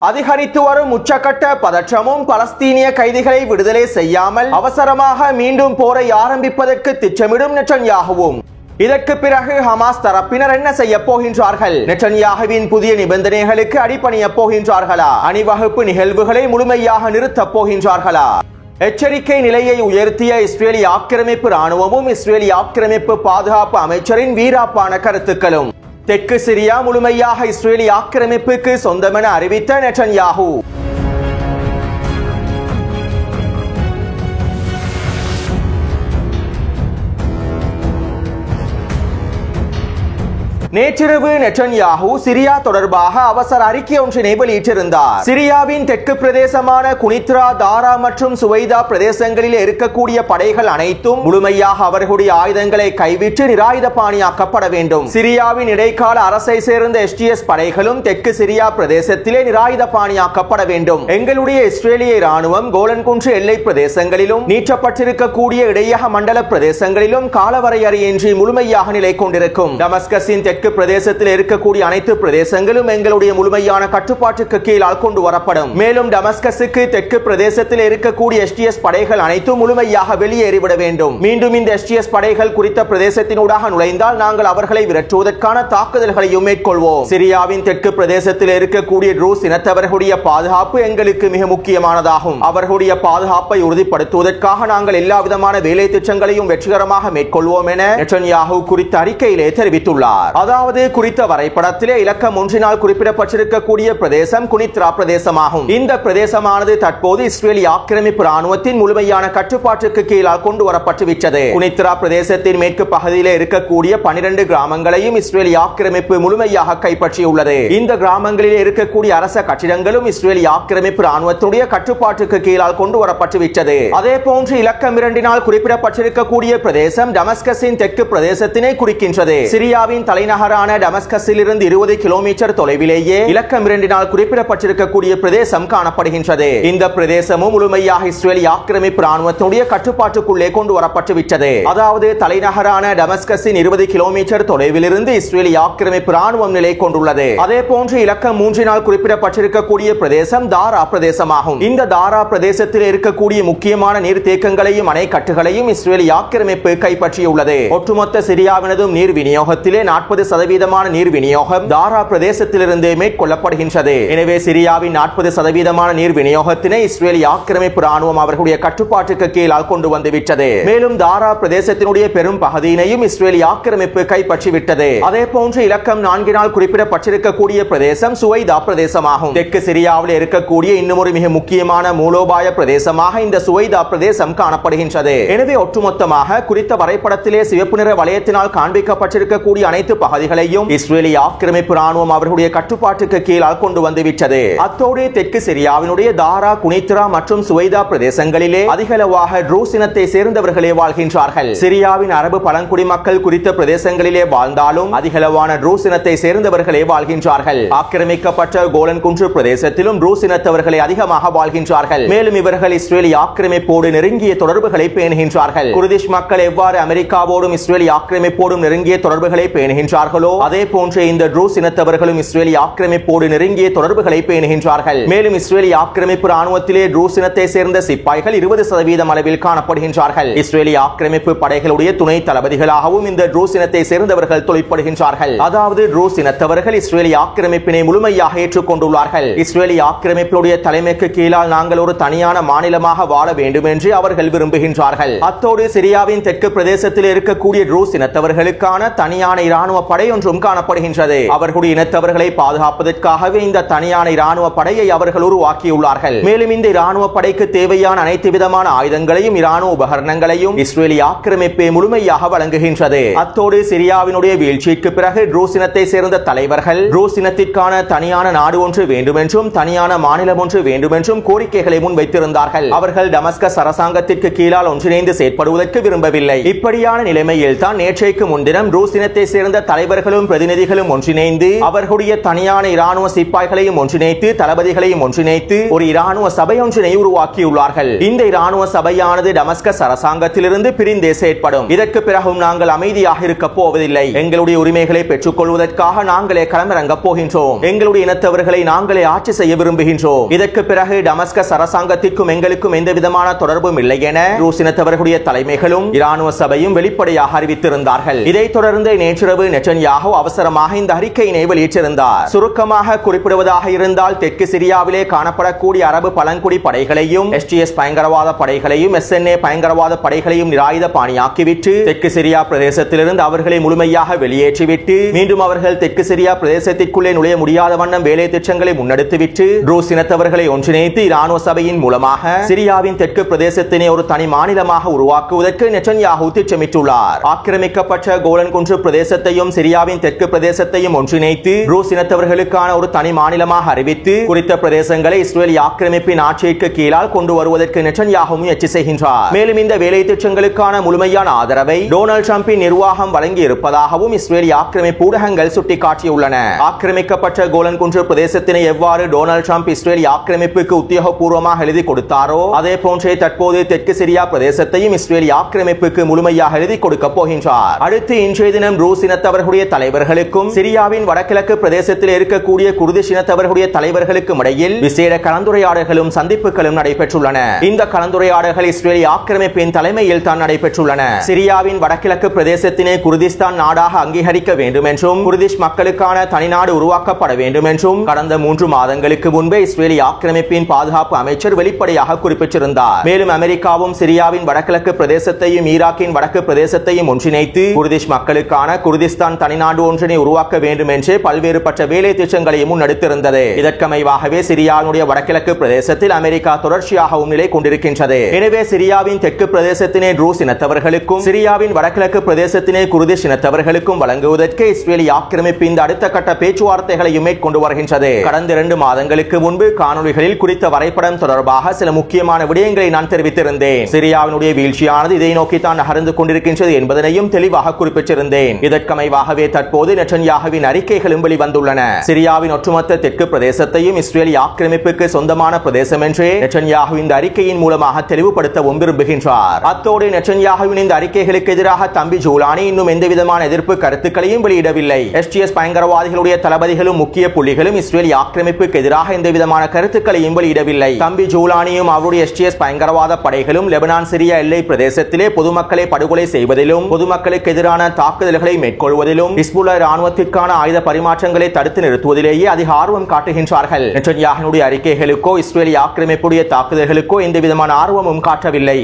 அதிகரித்து வரும் உச்சக்கட்ட பதற்றமும் பலஸ்தீனிய கைதிகளை விடுதலை செய்யாமல் அவசரமாக மீண்டும் போரை ஆரம்பிப்பதற்கு திட்டமிடும் நெட்டன்யாகுவும் இதற்கு பிறகு ஹமாஸ் தரப்பினர் என்ன செய்ய போகின்றார்கள்? நெட்டன்யாகுவின் புதிய நிபந்தனைகளுக்கு அடிபணிய போகின்றார்களா? அணிவகுப்பு நிகழ்வுகளை முழுமையாக நிறுத்தப் போகின்றார்களா? எச்சரிக்கை நிலையை உயர்த்திய இஸ்ரேலிய ஆக்கிரமிப்பு ராணுவமும் இஸ்ரேலிய ஆக்கிரமிப்பு பாதுகாப்பு அமைச்சரின் வீராப்பான கருத்துக்களும். தெற்கு சிரியா முழுமையாக இஸ்ரேலிய ஆக்கிரமிப்புக்கு சொந்தமென அறிவித்த நெட்டன்யாகு. நேற்றிரவு நெட்டன்யாகு சிரியா தொடர்பாக அவசர அறிக்கை ஒன்றினை வெளியிட்டிருந்தார். சிரியாவின் தெற்கு பிரதேசமான குனித்ரா, தாரா மற்றும் சுவைதா பிரதேசங்களில் இருக்கக்கூடிய படைகள் அனைத்தும் முழுமையாக அவர்களுடைய ஆயுதங்களை கைவிட்டு நிராயுதபாணியாக்கப்பட வேண்டும். சிரியாவின் இடைக்கால அரசை சேர்ந்த SDF படைகளும் தெற்கு சிரியா பிரதேசத்திலே நிராயுதபாணியாக்கப்பட வேண்டும். எங்களுடைய இஸ்ரேலிய ராணுவம் கோலன் குன்று எல்லை பிரதேசங்களிலும் நீட்டப்பட்டிருக்கக்கூடிய இடையக மண்டல பிரதேசங்களிலும் காலவரையறையின்றி முழுமையாக நிலை கொண்டிருக்கும். டமஸ்கஸின் தெற்கு பிரதேசத்தில் இருக்கக்கூடிய அனைத்து பிரதேசங்களும் எங்களுடைய முழுமையான கட்டுப்பாட்டுக்கு கீழால் கொண்டு வரப்படும். மேலும் டமஸ்கஸுக்கு தெற்கு பிரதேசத்தில் இருக்கக்கூடிய SDF படைகள் அனைத்தும் முழுமையாக வெளியேறிவிட வேண்டும். மீண்டும் இந்த SDF படைகள் குறித்த பிரதேசத்தினூடாக நுழைந்தால் நாங்கள் அவர்களை விரட்டுவதற்கான தாக்குதல்களையும் மேற்கொள்வோம். சிரியாவின் தெற்கு பிரதேசத்தில் இருக்கக்கூடிய ட்ரூஸ் இனத்தவர்களுடைய பாதுகாப்பு எங்களுக்கு மிக முக்கியமானதாகும். அவர்களுடைய பாதுகாப்பை உறுதிப்படுத்துவதற்காக நாங்கள் எல்லா விதமான வேலை திட்டங்களையும் வெற்றிகரமாக மேற்கொள்வோம் என நெட்டன்யாகு குறித்த அறிக்கையிலே தெரிவித்துள்ளார். அதாவது குறித்த வரைபடத்திலே இலக்கம் 1 குறிப்பிடப்பட்டிருக்கக்கூடிய பிரதேசம் குனித்ரா பிரதேசமாகும். இந்த பிரதேசமானது தற்போது இஸ்ரேலிய ஆக்கிரமிப்பு ராணுவத்தின் முழுமையான கட்டுப்பாட்டுக்கு கீழால் கொண்டு வரப்பட்டுவிட்டது. குனித்ரா பிரதேசத்தின் மேற்கு பகுதியிலே இருக்கக்கூடிய 12 கிராமங்களையும் இஸ்ரேலிய ஆக்கிரமிப்பு முழுமையாக கைப்பற்றியுள்ளது. இந்த கிராமங்களில் இருக்கக்கூடிய அரச கட்டிடங்களும் இஸ்ரேலிய ஆக்கிரமிப்பு ராணுவத்துடைய கட்டுப்பாட்டுக்கு கீழால் கொண்டு வரப்பட்டுவிட்டது. அதே போன்று இலக்கம் 2 குறிப்பிடப்பட்டிருக்கக்கூடிய பிரதேசம் டமஸ்கஸின் தெற்கு பிரதேசத்தினை குறிக்கின்றது. சிரியாவின் தலைநகரான டமஸ்கஸில் இருந்து 20 கிலோமீட்டர் தொலைவிலேயே இலக்கம் 2 குறிப்பிடப்பட்டிருக்கக்கூடிய பிரதேசம் காணப்படுகின்றது. இந்த பிரதேசமும் முழுமையாக இஸ்ரேலிய ஆக்கிரமிப்பு ராணுவத்துடைய கட்டுப்பாட்டுக்குள்ளே கொண்டு வரப்பட்டுவிட்டது. அதாவது தலைநகரான டமஸ்கஸின் 20 கிலோமீட்டர் தொலைவில் இருந்து இஸ்ரேலிய ஆக்கிரமிப்பு ராணுவம் நிலை கொண்டுள்ளது. அதே போன்று இலக்கம் 3 குறிப்பிடப்பட்டிருக்கக்கூடிய பிரதேசம் தாரா பிரதேசமாகும். இந்த தாரா பிரதேசத்தில் இருக்கக்கூடிய முக்கியமான நீர்த்தேக்கங்களையும் அணைக்கட்டுகளையும் இஸ்ரேலிய ஆக்கிரமிப்பு கைப்பற்றியுள்ளது. ஒட்டுமொத்த சிரியாவினதும் நீர் விநியோகத்திலே 40% நீர் விநியோகம் தாரா பிரதேசத்திலிருந்து மேற்கொள்ளப்படுகின்றது. எனவே சிரியாவின் 40% நீர் விநியோகத்தினை இஸ்ரேலிய ஆக்கிரமிப்பு ராணுவம் அவர்களுடைய கட்டுப்பாட்டுக்கு கீழால் கொண்டு வந்துவிட்டது. மேலும் தாரா பிரதேசத்தினுடைய பெரும் பகுதியினையும் இஸ்ரேலிய ஆக்கிரமிப்பு கைப்பற்றிவிட்டது. அதே போன்று இலக்கம் 4 குறிப்பிடப்பட்டிருக்கக்கூடிய பிரதேசம் சுவைதா பிரதேசமாகும். தெற்கு சிரியாவில் இருக்கக்கூடிய இன்னும் ஒரு மிக முக்கியமான மூலோபாய பிரதேசமாக இந்த சுவைதா பிரதேசம் காணப்படுகின்றது. எனவே ஒட்டுமொத்தமாக குறித்த வரைபடத்திலே சிவப்பு நிற வளையத்தினால் காண்பிக்கப்பட்டிருக்கக்கூடிய அனைத்து பகுதிகளையும் இஸ்ரேலிய ஆக்கிரமிப்பு ராணுவம் அவர்களுடைய கட்டுப்பாட்டுக்கு கீழால் கொண்டு வந்துவிட்டது. அத்தோடு தெற்கு சிரியாவினுடைய தாரா, குனித்ரா மற்றும் சுவைதா பிரதேசங்களிலே அதிகளவாக ட்ரூஸ் இனத்தை சேர்ந்தவர்களே வாழ்கின்றார்கள். சிரியாவின் அரபு பழங்குடி மக்கள் குறித்த பிரதேசங்களிலே வாழ்ந்தாலும் அதிகளவான ட்ரூஸ் இனத்தை சேர்ந்தவர்களே வாழ்கின்றார்கள். ஆக்கிரமிக்கப்பட்ட கோலன் குன்று பிரதேசத்திலும் ட்ரூஸ் இனத்தவர்களே அதிகமாக வாழ்கின்றார்கள். மேலும் இவர்கள் இஸ்ரேலிய ஆக்கிரமிப்போடு நெருங்கிய தொடர்புகளை பேணுகின்றார்கள். குர்திஷ் மக்கள் எவ்வாறு அமெரிக்காவோடும் இஸ்ரேலிய ஆக்கிரமிப்போடும் நெருங்கிய தொடர்புகளை பேணுகின்றார்களோ அதே போன்று இந்த ட்ரூஸ் இனத்தவர்களும் இஸ்ரேலிய ஆக்கிரமிப்போடு நெருங்கிய தொடர்புகளை பேணுகின்றார்கள். மேலும் இஸ்ரேலிய ஆக்கிரமிப்பு ராணுவத்திலே ட்ரூஸ் இனத்தை சேர்ந்த சிப்பாய்கள் 20% அளவில் காணப்படுகின்றார்கள். இஸ்ரேலிய ஆக்கிரமிப்பு படைகளுடைய துணை தளபதிகளாகவும் இந்த ட்ரூஸ் இனத்தை சேர்ந்தவர்கள் தொழிற்படுகின்றார்கள். அதாவது ட்ரூஸ் இனத்தவர்கள் இஸ்ரேலிய ஆக்கிரமிப்பினை முழுமையாக ஏற்றுக்கொண்டுள்ளார்கள். இஸ்ரேலிய ஆக்கிரமிப்புடைய தலைமைக்கு கீழால் நாங்கள் ஒரு தனியான மாநிலமாக வாழ வேண்டும் என்று அவர்கள் விரும்புகின்றார்கள். அத்தோடு சிரியாவின் தெற்கு பிரதேசத்தில் இருக்கக்கூடிய ட்ரூஸ் இனத்தவர்களுக்கான தனியான இராணுவ படை ஒன்றும் காணப்படுகின்றது. அவர்களுடைய இனத்தவர்களை பாதுகாப்பதற்காகவே இந்த தனியான இராணுவ படையை அவர்கள் உருவாக்கியுள்ளார்கள். மேலும் இந்த இராணுவ படைக்கு தேவையான அனைத்து விதமான ஆயுதங்களையும் இராணுவ உபகரணங்களையும் இஸ்ரேலிய ஆக்கிரமிப்பே முழுமையாக வழங்குகின்றது. அத்தோடு சிரியாவினுடைய வீழ்ச்சிக்கு பிறகு ட்ரூஸ் இனத்தை சேர்ந்த தலைவர்கள் ட்ரூஸ் இனத்திற்கான தனியான நாடு ஒன்று வேண்டும் என்றும் தனியான மாநிலம் ஒன்று வேண்டும் என்றும் கோரிக்கைகளை முன்வைத்திருந்தார்கள். அவர்கள் டமஸ்கஸ் அரசாங்கத்திற்கு கீழால் ஒன்றிணைந்து செயற்படுவதற்கு விரும்பவில்லை. இப்படியான நிலைமையில் தான் நேற்றைக்கு முன்தினம் ட்ரூஸ் இனத்தை சேர்ந்த தலைவர் தலைவர்களும் பிரதிநிதிகளும் ஒன்றிணைந்து அவர்களுடைய தனியான இராணுவ சிப்பாய்களையும் ஒன்றிணைத்து தளபதிகளையும் ஒன்றிணைத்து ஒரு இராணுவ சபை ஒன்றினை உருவாக்கியுள்ளார்கள். இந்த இராணுவ சபையானது டமஸ்கஸ் அரசாங்கத்திலிருந்து பிரிந்தே செயற்படும். இதற்கு பிறகும் நாங்கள் அமைதியாக இருக்க போவதில்லை. எங்களுடைய உரிமைகளை பெற்றுக் கொள்வதற்காக நாங்களே களமிறங்க போகின்றோம். எங்களுடைய இனத்தவர்களை நாங்களே ஆட்சி செய்ய விரும்புகின்றோம். இதற்கு பிறகு டமஸ்கஸ் அரசாங்கத்திற்கும் எங்களுக்கும் எந்த விதமான தொடர்பும் இல்லை என ரூஸ் இனத்தவர்களுடைய தலைமைகளும் இராணுவ சபையும் வெளிப்படையாக அறிவித்திருந்தார்கள். இதைத் தொடர்ந்து நேற்றிரவு நெட்டன்யாஹு அவசரமாக இந்த அறிக்கையினை வெளியிட்டிருந்தார். சுருக்கமாக குறிப்பிடுவதாக இருந்தால் தெற்கு சிரியாவிலே காணப்படக்கூடிய அரபு பழங்குடி படைகளையும் STS பயங்கரவாத படைகளையும் SNA பயங்கரவாத படைகளையும் நிராயுத பாணியாக்கிவிட்டு தெற்கு சிரியா பிரதேசத்திலிருந்து அவர்களை முழுமையாக வெளியேற்றிவிட்டு மீண்டும் அவர்கள் தெற்கு சிரியா பிரதேசத்திற்குள்ளே நுழைய முடியாத வண்ணம் வேலை திட்டங்களை முன்னெடுத்துவிட்டு ரூஸ் இனத்தவர்களை ஒன்றிணைத்து இராணுவ சபையின் மூலமாக சிரியாவின் தெற்கு பிரதேசத்தினை ஒரு தனி மாநிலமாக உருவாக்குவதற்கு நெட்டன்யாஹு திட்டமிட்டுள்ளார். ஆக்கிரமிக்கப்பட்ட கோலன் குன்று பிரதேசத்தையும் சிரியாவின் தெற்கு பிரதேசத்தையும் ஒன்றிணைத்து ரூஸ் இனத்தவர்களுக்கான ஒரு தனி மாநிலமாக அறிவித்து குறித்த பிரதேசங்களை இஸ்ரேல் ஆக்கிரமிப்பின் ஆட்சிக்கு கீழால் கொண்டு வருவதற்கு நெட்டன்யாஹு முயற்சி செய்கின்றார். மேலும் இந்த வேலை திட்டங்களுக்கான முழுமையான ஆதரவை டொனால்ட் ட்ரம்பின் நிர்வாகம் வழங்கி இருப்பதாகவும் இஸ்ரேல் ஆக்கிரமிப்பு ஊடகங்கள் சுட்டிக்காட்டியுள்ளன. ஆக்கிரமிக்கப்பட்ட கோலன் குன்று பிரதேசத்தினை எவ்வாறு டொனால்ட் ட்ரம்ப் இஸ்ரேல் ஆக்கிரமிப்புக்கு உத்தியோகபூர்வமாக எழுதி கொடுத்தாரோ அதே போன்றே தற்போது தெற்கு சிரியா பிரதேசத்தையும் இஸ்ரேல் ஆக்கிரமிப்புக்கு முழுமையாக எழுதி கொடுக்க போகின்றார். அடுத்து இன்றைய தினம் ரூஸ் இனத்தவர்களுடைய தலைவர்களுக்கும் சிரியாவின் வடகிழக்கு பிரதேசத்தில் இருக்கக்கூடிய குர்திஷ் இனத்தவர்களுடைய தலைவர்களுக்கும் இடையில் விசேட கலந்துரையாடல்களும் சந்திப்புகளும் நடைபெற்றுள்ளன. இந்த கலந்துரையாடல்கள் இஸ்ரேல் ஆக்கிரமிப்பின் தலைமையில் தான் நடைபெற்றுள்ளன. சிரியாவின் வடகிழக்கு பிரதேசத்தினை குர்திஸ்தான் நாடாக அங்கீகரிக்க வேண்டும் என்றும் குர்திஷ் மக்களுக்கான தனிநாடு உருவாக்கப்பட வேண்டும் என்றும் கடந்த 3 மாதங்களுக்கு முன்பே இஸ்ரேல் ஆக்கிரமிப்பின் பாதுகாப்பு அமைச்சர் வெளிப்படையாக குறிப்பிட்டிருந்தார். மேலும் அமெரிக்காவும் சிரியாவின் வடகிழக்கு பிரதேசத்தையும் ஈராக்கின் வடக்கு பிரதேசத்தையும் ஒன்றிணைத்து குர்திஷ் மக்களுக்கான குர்திஸ்தான் தனிநாடு ஒன்றினை உருவாக்க வேண்டும் என்று பல்வேறுபட்ட வேலை திட்டங்களையும் முன்னெடுத்திருந்தது. இதற்கமைவாகவே சிரியாவுடைய வடகிழக்கு பிரதேசத்தில் அமெரிக்கா தொடர்ச்சியாகவும் நிலை கொண்டிருக்கின்றது. எனவே சிரியாவின் தெற்கு பிரதேசத்தினை ரூஸ் இனத்தவர்களுக்கும் சிரியாவின் வடகிழக்கு பிரதேசத்தினை குர்திஷ் இனத்தவர்களுக்கும் வழங்குவதற்கு இஸ்ரேல் ஆக்கிரமிப்பு இந்த அடுத்த கட்ட பேச்சுவார்த்தைகளையும் மேற்கொண்டு வருகின்றது. கடந்த 2 மாதங்களுக்கு முன்பு காணொலிகளில் குறித்த வரைபடம் தொடர்பாக சில முக்கியமான விடயங்களை நான் தெரிவித்திருந்தேன். சிரியாவினுடைய வீழ்ச்சியானது இதை நோக்கித்தான் நகர்ந்து கொண்டிருக்கின்றது என்பதனையும் தெளிவாக குறிப்பிட்டிருந்தேன். இதற்கமைவாகவே தற்போது நெட்டன்யாஹுவின் அறிக்கைகளும் வெளிவந்துள்ளன. சிரியாவின் ஒட்டுமொத்த தெற்கு பிரதேசத்தையும் இஸ்ரேல் ஆக்கிரமிப்புக்கு சொந்தமான பிரதேசம் என்றே நெட்டன்யாஹு இந்த அறிக்கையின் மூலமாக தெளிவுபடுத்தவும் விரும்புகின்றார். அத்தோடு நெட்டன்யாஹுவின் இந்த அறிக்கைகளுக்கு எதிராக தம்பி ஜூலானி இன்னும் எந்தவிதமான எதிர்ப்பு கருத்துக்களையும் வெளியிடவில்லை. STS பயங்கரவாதிகளுடைய தளபதிகளும் முக்கிய புள்ளிகளும் இஸ்ரேல் ஆக்கிரமிப்புக்கு எதிராக எந்தவிதமான கருத்துக்களையும் வெளியிடவில்லை. தம்பி ஜூலானியும் அவருடைய STS பயங்கரவாத படைகளும் லெபனான் சிரியா எல்லை பிரதேசத்திலே பொதுமக்களை படுகொலை செய்வதிலும் பொதுமக்களுக்கு எதிரான தாக்குதல்களை மேற்கொள்வதிலும் ஹிஸ்புல்லா இராணுவத்திற்கான ஆயுத பரிமாற்றங்களை தடுத்து நிறுத்துவதிலேயே அதிக ஆர்வம் காட்டுகின்றார்கள். நெட்டன்யாஹுவினுடைய அறிக்கைகளுக்கோ இஸ்ரேல் ஆக்கிரமிப்புடைய தாக்குதல்களுக்கோ எந்தவிதமான ஆர்வமும் காட்டவில்லை.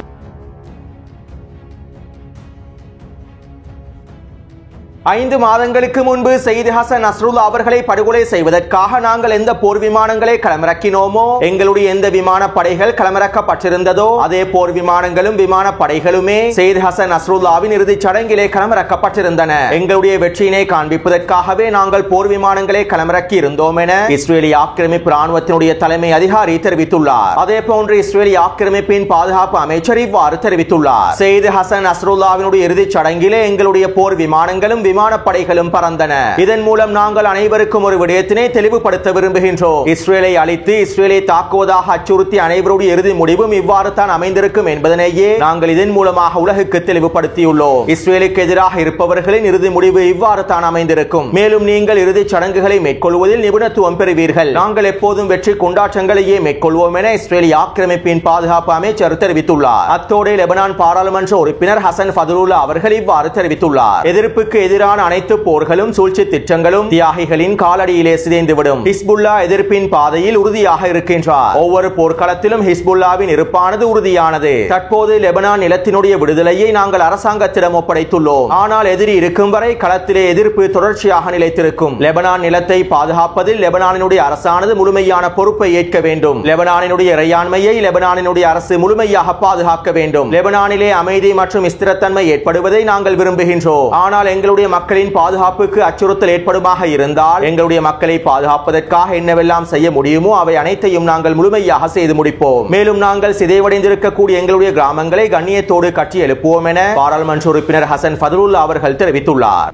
5 மாதங்களுக்கு முன்பு சையீத் ஹசன் நஸ்ருல்லா அவர்களை படுகொலை செய்வதற்காக நாங்கள் எந்த போர் விமானங்களை களமிறக்கினோமோ எங்களுடைய எந்த விமான படைகள் களமிறக்கப்பட்டிருந்ததோ அதே போர் விமானங்களும் விமான படைகளுமே சையீத் ஹசன் நஸ்ருல்லாவின் இறுதிச் சடங்கிலே களமிறக்கப்பட்டிருந்தன. எங்களுடைய வெற்றியினை காண்பிப்பதற்காகவே நாங்கள் போர் விமானங்களை களமிறக்கி இருந்தோம் என இஸ்ரேலி ஆக்கிரமிப்பு ராணுவத்தினுடைய தலைமை அதிகாரி தெரிவித்துள்ளார். அதே போன்று இஸ்ரேலி ஆக்கிரமிப்பின் பாதுகாப்பு அமைச்சர் இவ்வாறு தெரிவித்துள்ளார். சையீத் ஹசன் நஸ்ருல்லாவினுடைய இறுதிச் சடங்கிலே எங்களுடைய போர் விமானங்களும் விமானப்படைகளும் பறந்தன. இதன் மூலம் நாங்கள் அனைவருக்கும் ஒரு விடயத்தினை தெளிவுபடுத்த விரும்புகின்றோம். இஸ்ரேலை அழித்து இஸ்ரேலை தாக்குவதாக அச்சுறுத்தி அனைவருடைய இறுதி முடிவும் இவ்வாறு தான் அமைந்திருக்கும் என்பதனையே நாங்கள் இதன் மூலமாக உலகுக்கு தெளிவுபடுத்தியுள்ளோம். இஸ்ரேலுக்கு எதிராக இருப்பவர்களின் இறுதி முடிவு இவ்வாறு தான் அமைந்திருக்கும். மேலும் நீங்கள் இறுதிச் சடங்குகளை மேற்கொள்வதில் நிபுணத்துவம் பெறுவீர்கள். நாங்கள் எப்போதும் வெற்றி கொண்டாட்டங்களையே மேற்கொள்வோம் என இஸ்ரேலி ஆக்கிரமிப்பின் பாதுகாப்பு அமைச்சர் தெரிவித்துள்ளார். அத்தோடு லெபனான் பாராளுமன்ற உறுப்பினர் ஹசன் ஃபதுலுல்லா அவர்கள் இவ்வாறு தெரிவித்துள்ளார். எதிர்ப்புக்கு எதிரான அனைத்து போர்களும் சூழ்ச்சி திட்டங்களும் தியாகிகளின் காலடியிலே சிதைந்துவிடும். ஹிஸ்புல்லா எதிர்ப்பின் பாதையில் உறுதியாக இருக்கின்றார். ஒவ்வொரு போர்க்களத்திலும் ஹிஸ்புல்லாவின் இருப்பானது உறுதியானது. தற்போது லெபனான் நிலத்தினுடைய விடுதலையை நாங்கள் அரசாங்கத்திடம் ஒப்படைத்துள்ளோம். ஆனால் எதிரி இருக்கும் வரை களத்திலே எதிர்ப்பு தொடர்ச்சியாக நிலைத்திருக்கும். லெபனான் நிலத்தை பாதுகாப்பதில் லெபனானினுடைய அரசானது முழுமையான பொறுப்பை ஏற்க வேண்டும். லெபனானினுடைய இறையாண்மையை லெபனானினுடைய அரசு முழுமையாக பாதுகாக்க வேண்டும். லெபனானிலே அமைதி மற்றும் ஸ்திரத்தன்மை ஏற்படுவதை நாங்கள் விரும்புகின்றோம். ஆனால் எங்களுடைய மக்களின் பாதுகாப்புக்கு அச்சுறுத்தல் ஏற்படுமாக இருந்தால் எங்களுடைய மக்களை பாதுகாப்பதற்காக என்னவெல்லாம் செய்ய முடியுமோ அவை அனைத்தையும் நாங்கள் முழுமையாக செய்து முடிப்போம். மேலும் நாங்கள் சிதைவடைந்திருக்கக்கூடிய எங்களுடைய கிராமங்களை கண்ணியத்தோடு கட்டி எழுப்புவோம் என பாராளுமன்ற உறுப்பினர் ஹசன் ஃபதுலுல்லா அவர்கள் தெரிவித்துள்ளார்.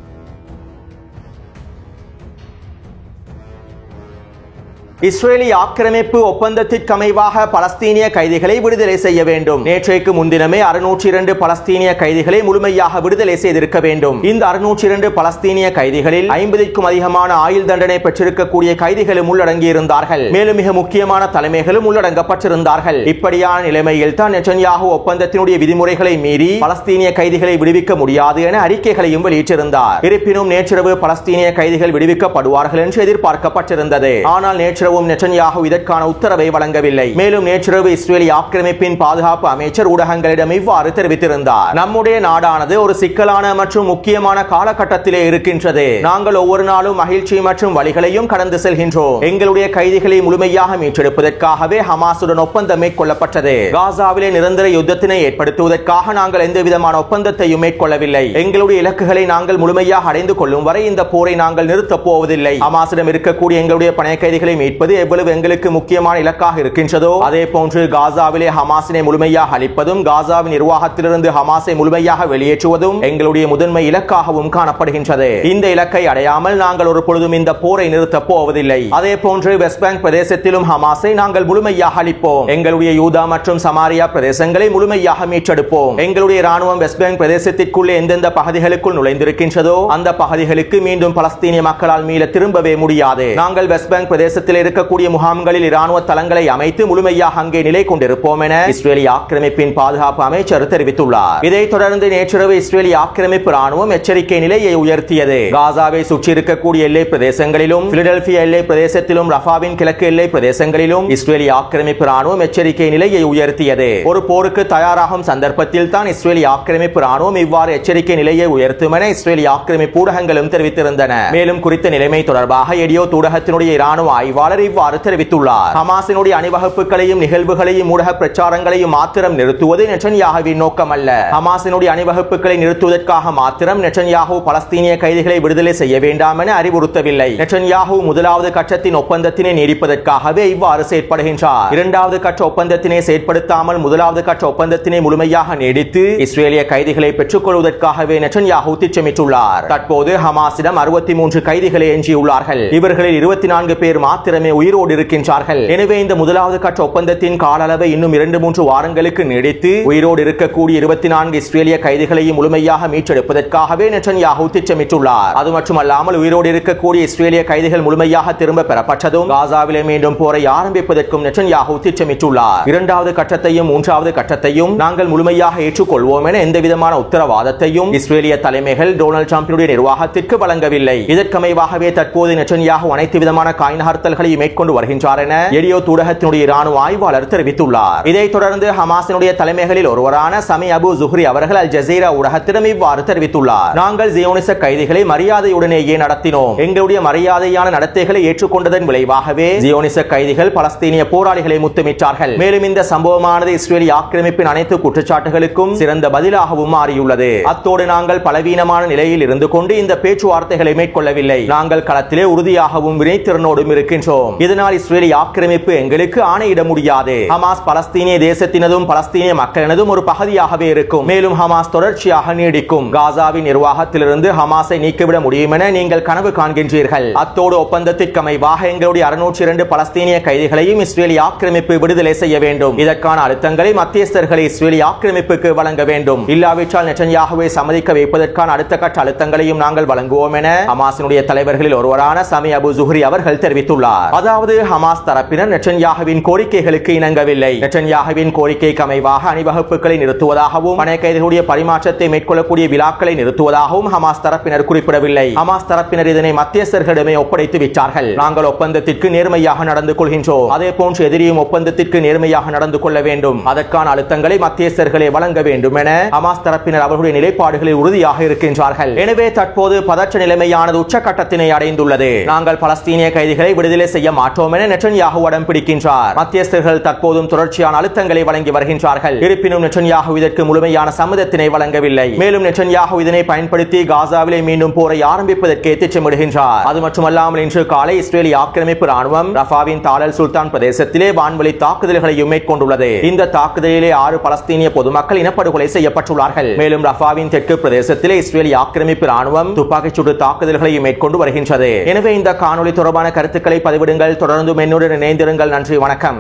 இஸ்ரேலிய ஆக்கிரமிப்பு ஒப்பந்தத்திற்கு அமைவாக பலஸ்தீனிய கைதிகளை விடுதலை செய்ய வேண்டும். நேற்றைக்கு முன்தினமே 602 பலஸ்தீனிய கைதிகளை முழுமையாக விடுதலை செய்திருக்க வேண்டும். இந்த 602 பலஸ்தீனிய கைதிகளில் 50க்கும் அதிகமான ஆயுள் தண்டனை பெற்றிருக்கக்கூடிய கைதிகளும் உள்ளடங்கியிருந்தார்கள். மேலும் மிக முக்கியமான தலைமைகளும் உள்ளடங்கப்பட்டிருந்தார்கள். இப்படியான நிலைமையில் தான் நெட்டன்யாஹு ஒப்பந்தத்தினுடைய விதிமுறைகளை மீறி பலஸ்தீனிய கைதிகளை விடுவிக்க முடியாது என அறிக்கைகளையும் வெளியிட்டிருந்தார். இருப்பினும் நேற்றிரவு பலஸ்தீனிய கைதிகள் விடுவிக்கப்படுவார்கள் என்று எதிர்பார்க்கப்பட்டிருந்தது. ஆனால் நேற்றிரவும் நெட்டன்யாஹு இதற்கான உத்தரவை வழங்கவில்லை. மேலும் நேற்றிரவு இஸ்ரேலிய ஆக்கிரமிப்பின் பாதுகாப்பு அமைச்சர் ஊடகங்களிடம் இவ்வாறு தெரிவித்திருந்தார். நம்முடைய நாடானது ஒரு சிக்கலான மற்றும் முக்கியமான காலகட்டத்திலே இருக்கின்றது. நாங்கள் ஒவ்வொரு நாளும் மகிழ்ச்சி மற்றும் வழிகளையும் கடந்து செல்கின்றோம். எங்களுடைய கைதிகளை முழுமையாக மீட்டெடுப்பதற்காகவே ஹமாசுடன் ஒப்பந்தம் மேற்கொள்ளப்பட்டது. காசாவிலே நிரந்தர யுத்தத்தினை ஏற்படுத்துவதற்காக நாங்கள் எந்த விதமான ஒப்பந்தத்தையும் மேற்கொள்ளவில்லை. எங்களுடைய இலக்குகளை நாங்கள் முழுமையாக அடைந்து கொள்ளும் வரை இந்த போரை நாங்கள் நிறுத்தப் போவதில்லை. ஹமாசிடம் இருக்கக்கூடிய எங்களுடைய பணைய கைதிகளை மீட்பது எவ்வளவு எங்களுக்கு முக்கியமான இலக்காக இருக்கின்றதோ அதே போன்று காசாவிலே ஹமாஸினை முழுமையாக அழிப்பதும் காசாவின் நிர்வாகத்திலிருந்து ஹமாஸை முழுமையாக வெளியேற்றுவதும் எங்களுடைய முதன்மை இலக்காகவும் காணப்படுகின்றது. இந்த இலக்கை அடையாமல் நாங்கள் ஒரு பொழுதும் இந்த போரை நிறுத்தப் போவதில்லை. அதே போன்று வெஸ்ட் பேங்க் பிரதேசத்திலும் ஹமாஸை நாங்கள் முழுமையாக அழிப்போம். எங்களுடைய யூதா மற்றும் சமாரியா பிரதேசங்களை முழுமையாக மீட்டெடுப்போம். எங்களுடைய ராணுவம் வெஸ்ட் பேங்க் பிரதேசத்திற்குள்ளே எந்தெந்த பகுதிகளுக்குள் நுழைந்திருக்கின்றதோ அந்த பகுதிகளுக்கு மீண்டும் பலஸ்தீனிய மக்களால் மீள திரும்பவே முடியாது. நாங்கள் வெஸ்ட் பேங்க் பிரதேசத்தில் இருக்கக்கூடிய முகாம்களில் இராணுவ தளங்களை அமைத்து முழுமையாக அங்கே நிலை கொண்டிருப்போம் என இஸ்ரேலிய ஆக்கிரமிப்பின் பாதுகாப்பு அமைச்சர் தெரிவித்துள்ளார். இதைத் தொடர்ந்து நேற்றிரவு இஸ்ரேலிய ஆக்கிரமிப்பு ராணுவம் எச்சரிக்கை நிலையை உயர்த்தியது. காசாவை சுற்றி இருக்கக்கூடிய எல்லை பிரதேசங்களிலும் பிலடெல்பியா எல்லை பிரதேசத்திலும் ரஃபாவின் கிழக்கு எல்லை பிரதேசங்களிலும் இஸ்ரேலிய ஆக்கிரமிப்பு ராணுவம் எச்சரிக்கை நிலையை உயர்த்தியது. ஒரு போருக்கு தயாராகும் சந்தர்ப்பத்தில் தான் இஸ்ரேலிய ஆக்கிரமிப்பு ராணுவம் இவ்வாறு எச்சரிக்கை நிலையை உயர்த்தும் என இஸ்ரேலிய ஆக்கிரமிப்பு ஊடகங்களும் தெரிவித்திருந்தன. மேலும் குறித்த நிலைமை தொடர்பாக எடியோ ஊடகத்தினுடைய இராணுவ ஆய்வாளர் இவ்வாறு தெரிவித்துள்ளார். ஹமாஸினுடைய அணிவகுப்புகளையும் நிகழ்வுகளையும் ஊடக பிரச்சாரங்களையும் மாத்திரம் நிறுத்துவது நெட்டன்யாஹுவின் நோக்கமல்ல. ஹமாஸினுடைய அணிவகுப்புகளை நிறுத்துவதற்காக மாத்திரம் நெட்டன்யாஹு பலஸ்தீனிய கைதிகளை விடுதலை செய்ய வேண்டாம் என அறிவுறுத்தவில்லை. நெட்டன்யாஹு முதலாவது கட்டத்தின் ஒப்பந்தத்தினை நீடிப்பதற்காகவே இவ்வாறு செயற்படுகின்றார். இரண்டாவது கட்ட ஒப்பந்தத்தினை செயற்படுத்தாமல் முதலாவது கட்ட ஒப்பந்தத்தினை முழுமையாக நீடித்து இஸ்ரேலிய கைதிகளை பெற்றுக் கொள்வதற்காகவே நெட்டன்யாஹு திட்டமிட்டுள்ளார். தற்போது ஹமாஸிடம் 63 கைதிகளை எஞ்சியுள்ளார்கள். இவர்களில் 24 பேர் மாத்திரமே உயிரோடு இருக்கின்றார்கள். எனவே இந்த முதலாவது கட்ட ஒப்பந்தத்தின் கால அளவை இன்னும் 2-3 வாரங்களுக்கு நீடித்து உயிரோடு இருக்கக்கூடிய 24 இஸ்ரேலிய கைதிகளையும் முழுமையாக மீட்டெடுப்பதற்காகவே நெட்டன்யாஹு திட்டமிட்டுள்ளார். அது மட்டுமல்லாமல் உயிரோடு இருக்கக்கூடிய இஸ்ரேலிய கைதிகள் முழுமையாக திரும்ப பெறப்பட்டதும் காசாவிலே மீண்டும் போரை ஆரம்பிப்பதற்கும் நெட்டன்யாஹு திட்டமிட்டுள்ளார். இரண்டாவது கட்டத்தையும் மூன்றாவது கட்டத்தையும் நாங்கள் முழுமையாக ஏற்றுக்கொள்வோம் என எந்தவிதமான உத்தரவாதத்தையும் இஸ்ரேலிய தலைமைகள் டொனால்ட் ட்ரம்பினுடைய நிர்வாகத்திற்கு வழங்கவில்லை. இதற்கமைவாகவே தற்போது நெட்டன்யாஹு அனைத்து விதமான காய் நகர்த்தல்களையும் மேற்கொண்டு வருகின்றார் என எடியோ ஊடகத்தினுடைய இராணுவ ஆய்வாளர் தெரிவித்துள்ளார். இதைத் தொடர்ந்து ஹமாஸினுடைய தலைமைகளில் ஒருவரான சமி அபு ஜுஹ்ரி அவர்கள் அல் ஜசீரா ஊடகத்திடம் இவ்வாறு தெரிவித்துள்ளார். நாங்கள் ஜியோனிச கைதிகளை மரியாதையுடனேயே நடத்தினோம். எங்களுடைய மரியாதையான நடத்தைகளை ஏற்றுக்கொண்டதன் விளைவாகவே ஜியோனிச கைதிகள் பலஸ்தீனிய போராளிகளை முத்தமிட்டார்கள். மேலும் இந்த சம்பவமானது இஸ்ரேலிய ஆக்கிரமிப்பின் அனைத்து குற்றச்சாட்டுகளுக்கும் சிறந்த பதிலாகவும் மாறியுள்ளது. அத்தோடு நாங்கள் பலவீனமான நிலையில் இருந்து கொண்டு இந்த பேச்சுவார்த்தைகளை மேற்கொள்ளவில்லை. நாங்கள் களத்திலே உறுதியாகவும் வினைத்திறனோடும் இருக்கின்றோம். இதனால் இஸ்ரேலிய ஆக்கிரமிப்பு எங்களுக்கு ஆணையிட முடியாது. ஹமாஸ் பலஸ்தீனிய தேசத்தினதும் பலஸ்தீனிய மக்களினதும் ஒரு பகுதியாகவே இருக்கும். மேலும் ஹமாஸ் தொடர்ச்சியாக நீடிக்கும். காசாவின் நிர்வாகத்திலிருந்து ஹமாஸை நீக்கிவிட முடியும் என நீங்கள் கனவு காண்கின்றீர்கள். அத்தோடு ஒப்பந்தத்திற்கு அமைவாக எங்களுடைய 602 பலஸ்தீனிய கைதிகளையும் இஸ்ரேலிய ஆக்கிரமிப்பு விடுதலை செய்ய வேண்டும். இதற்கான அழுத்தங்களை மத்தியஸ்தர்களை இஸ்ரேலிய ஆக்கிரமிப்புக்கு வழங்க வேண்டும். இல்லாவிட்டால் நெட்டன்யாஹுவை சம்மதிக்க வைப்பதற்கான அடுத்த கட்ட அழுத்தங்களையும் நாங்கள் வழங்குவோம் என ஹமாஸினுடைய தலைவர்களில் ஒருவரான சமி அபு ஜுஹ்ரி அவர்கள் தெரிவித்துள்ளார். அதாவது ஹமாஸ் தரப்பினர் நெட்டன்யாஹுவின் கோரிக்கைகளுக்கு இணங்கவில்லை. நெட்டன்யாஹுவின் கோரிக்கைக்கு அமைவாக அணிவகுப்புகளை நிறுத்துவதாகவும் பணை கைதிகளுடைய பரிமாற்றத்தை மேற்கொள்ளக்கூடிய விழாக்களை நிறுத்துவதாகவும் ஹமாஸ் தரப்பினர் குறிப்பிடவில்லை. ஹமாஸ் தரப்பினர் இதனை மத்தியஸ்தர்களிடமே ஒப்படைத்து விட்டார்கள். நாங்கள் ஒப்பந்தத்திற்கு நேர்மையாக நடந்து கொள்கின்றோம். அதே போன்று எதிரியும் ஒப்பந்தத்திற்கு நேர்மையாக நடந்து கொள்ள வேண்டும். அதற்கான அழுத்தங்களை மத்தியஸ்தர்களை வழங்க வேண்டும் என ஹமாஸ் தரப்பினர் அவர்களுடைய நிலைப்பாடுகளில் உறுதியாக இருக்கின்றார்கள். எனவே தற்போது பதற்ற நிலைமையானது உச்சகட்டத்தினை அடைந்துள்ளது. நாங்கள் பலஸ்தீனிய கைதிகளை விடுதலை செய்ய மாட்டோம் என நெட்டன்யாஹு அடம் பிடிக்கின்றார். மத்தியஸ்தர்கள் தற்போதும் தொடர்ச்சியான அழுத்தங்களை வழங்கி வருகின்றார்கள். இருப்பினும் நெட்டன்யாஹு இதற்கு முழுமையான சம்மதத்தினை வழங்கவில்லை. மேலும் நெட்டன்யாஹு இதனை பயன்படுத்தி காசாவிலே மீண்டும் போரை ஆரம்பிப்பதற்கே திட்டமிடுகின்றார். அது மட்டுமல்லாமல் இன்று காலை இஸ்ரேலிய ஆக்கிரமிப்பு ராணுவம் ரஃபாவின் தாலல் சுல்தான் பிரதேசத்திலே வான்வழி தாக்குதல்களையும் மேற்கொண்டுள்ளது. இந்த தாக்குதலிலே 6 பலஸ்தீனிய பொதுமக்கள் இனப்படுகொலை செய்யப்பட்டுள்ளார்கள். மேலும் ரஃபாவின் தெற்கு பிரதேசத்திலே இஸ்ரேலிய ஆக்கிரமிப்பு ராணுவம் துப்பாக்கிச்சூடு தாக்குதல்களையும் மேற்கொண்டு வருகின்றது. எனவே இந்த காணொலி தொடர்பான கருத்துக்களை பதிவிட விடுங்கள். தொடர்ந்து என்னுடன் இணைந்திருங்கள். நன்றி, வணக்கம்.